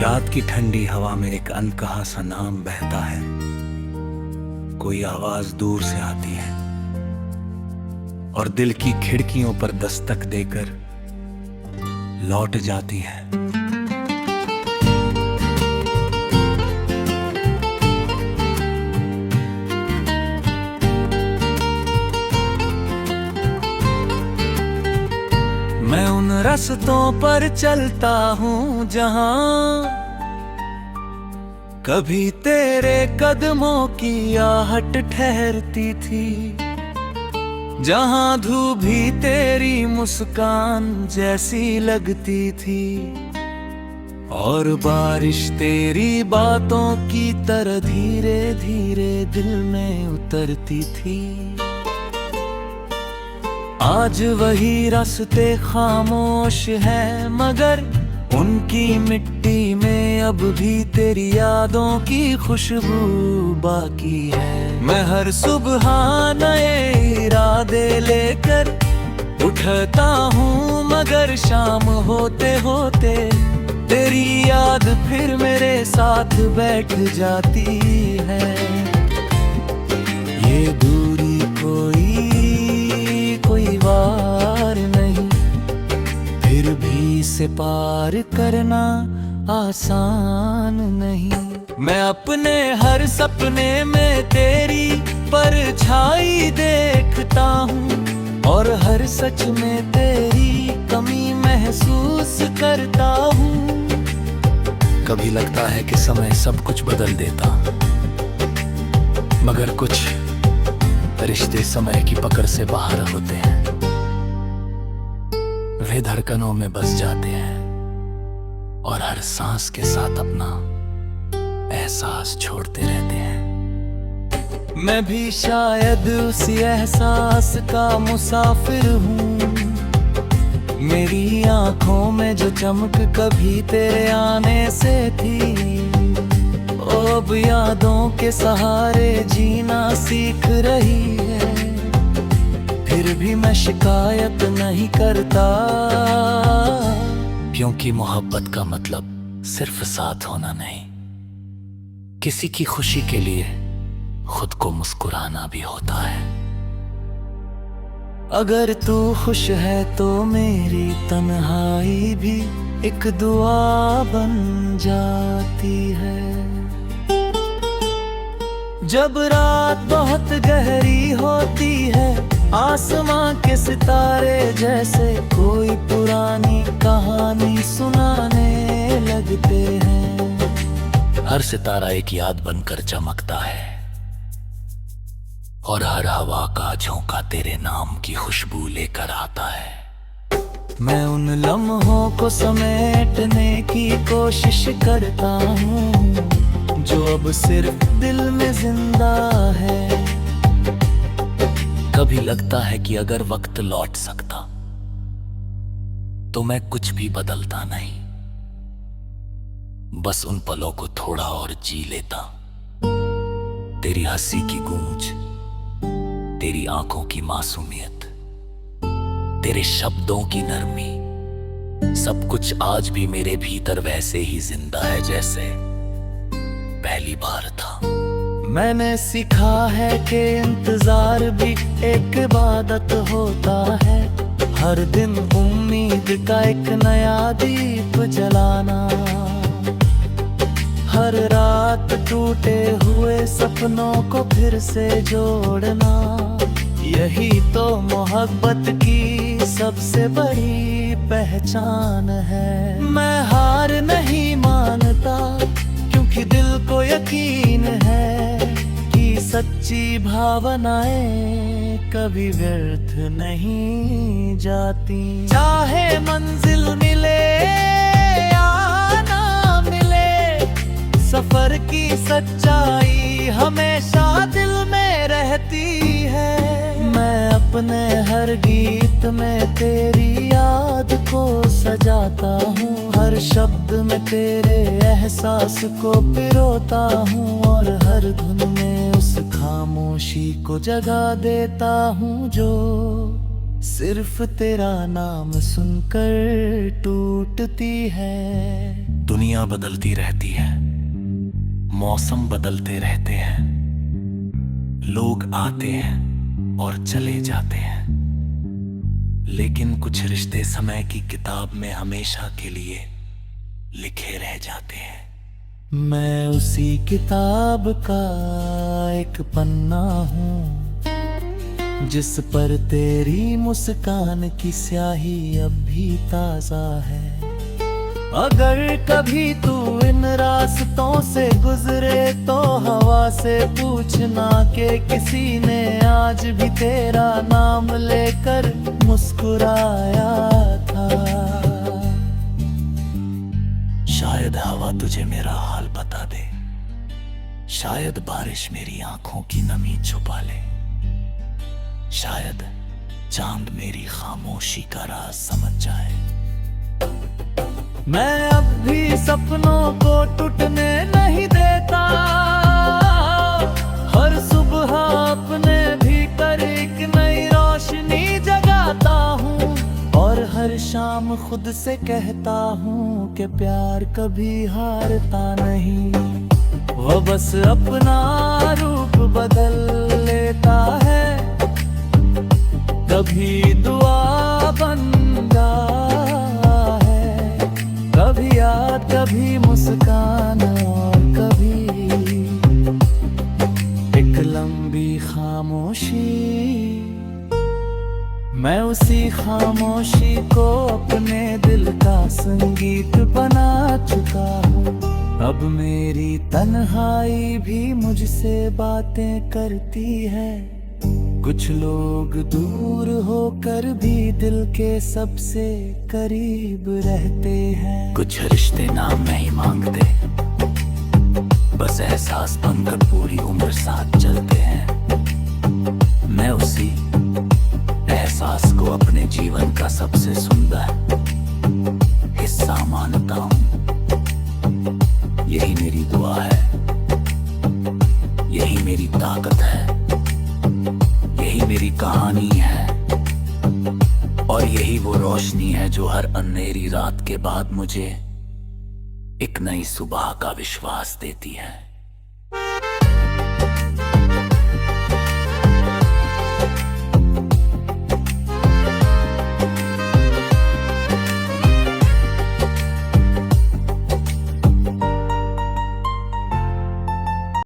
रात की ठंडी हवा में एक अनकहा सा नाम बहता है। कोई आवाज दूर से आती है और दिल की खिड़कियों पर दस्तक देकर लौट जाती है। मैं उन रास्तों पर चलता हूँ जहाँ कभी तेरे कदमों की आहट ठहरती थी, जहाँ धूप भी तेरी मुस्कान जैसी लगती थी और बारिश तेरी बातों की तरह धीरे धीरे दिल में उतरती थी। आज वही रास्ते खामोश हैं, मगर उनकी मिट्टी में अब भी तेरी यादों की खुशबू बाकी है। मैं हर सुबह नए इरादे लेकर उठता हूँ, मगर शाम होते होते तेरी याद फिर मेरे साथ बैठ जाती है। ये दूरी कोई वार नहीं, फिर भी इसे पार करना आसान नहीं। मैं अपने हर सपने में तेरी परछाई देखता हूँ और हर सच में तेरी कमी महसूस करता हूँ। कभी लगता है कि समय सब कुछ बदल देता, मगर कुछ रिश्ते समय की पकड़ से बाहर होते हैं। वे धड़कनों में बस जाते हैं और हर सांस के साथ अपना एहसास छोड़ते रहते हैं। मैं भी शायद उसी एहसास का मुसाफिर हूँ। मेरी आंखों में जो चमक कभी तेरे आने से थी, अब यादों के सहारे जीना सीख रही है। फिर भी मैं शिकायत नहीं करता, क्योंकि मोहब्बत का मतलब सिर्फ साथ होना नहीं, किसी की खुशी के लिए खुद को मुस्कुराना भी होता है। अगर तू खुश है तो मेरी तन्हाई भी एक दुआ बन जाती है। जब रात बहुत गहरी होती है, आसमां के सितारे जैसे कोई पुरानी कहानी सुनाने लगते हैं। हर सितारा एक याद बनकर चमकता है और हर हवा का झोंका तेरे नाम की खुशबू लेकर आता है। मैं उन लम्हों को समेटने की कोशिश करता हूँ जो अब सिर्फ दिल में जिंदा है। कभी लगता है कि अगर वक्त लौट सकता तो मैं कुछ भी बदलता नहीं, बस उन पलों को थोड़ा और जी लेता। तेरी हंसी की गूंज, तेरी आंखों की मासूमियत, तेरे शब्दों की नरमी, सब कुछ आज भी मेरे भीतर वैसे ही जिंदा है जैसे पहली बार था। मैंने सीखा है कि इंतजार भी एक इबादत होता है। हर दिन उम्मीद का एक नया दीप जलाना, हर रात टूटे हुए सपनों को फिर से जोड़ना, यही तो मोहब्बत की सबसे बड़ी पहचान है। मैं हार नहीं मानता, क्योंकि दिल को यकीन है कि सच्ची भावनाएं कभी व्यर्थ नहीं जाती। चाहे मंजिल मिले या ना मिले, सफर की सच्चाई हमेशा दिल में रहती है। मैं अपने हर गीत में तेरी याद को सजाता हूँ, हर शब्द में तेरे एहसास को पिरोता हूँ और हर धुन में उस खामोशी को जगा देता हूँ जो सिर्फ तेरा नाम सुनकर टूटती है। दुनिया बदलती रहती है, मौसम बदलते रहते हैं, लोग आते हैं और चले जाते हैं, लेकिन कुछ रिश्ते समय की किताब में हमेशा के लिए लिखे रह जाते हैं। मैं उसी किताब का एक पन्ना हूँ जिस पर तेरी मुस्कान की स्याही अब भी ताजा है। अगर कभी तू इन रास्तों से गुजरे तो हवा से पूछना कि किसी ने आज भी तेरा नाम लेकर मुस्कुराया था। शायद हवा तुझे मेरा हाल बता दे, शायद बारिश मेरी आंखों की नमी छुपा ले, शायद चांद मेरी खामोशी का राज समझ जाए। मैं अब भी सपनों को टूटने नहीं देता, हर सुबह अपने भीतर एक नई रोशनी जगाता हूँ, और हर शाम खुद से कहता हूँ कि प्यार कभी हारता नहीं। वो बस अपना रूप बदल लेता है, कभी दुआ बन है, कभी याद, कभी मुस्कान, और कभी एक लंबी खामोशी। मैं उसी खामोशी को अपने दिल का संगीत बना चुका हूँ। अब मेरी तन्हाई भी मुझसे बातें करती है। कुछ लोग दूर होकर भी दिल के सबसे करीब रहते हैं। कुछ रिश्ते नाम नहीं मांगते, बस एहसास बनकर पूरी उम्र साथ चलते हैं। मैं उसी एहसास को अपने जीवन का सबसे सुंदर हिस्सा मानता हूँ। यही मेरी दुआ है, यही मेरी ताकत है, यही मेरी कहानी है, और यही वो रोशनी है जो हर अंधेरी रात के बाद मुझे एक नई सुबह का विश्वास देती है।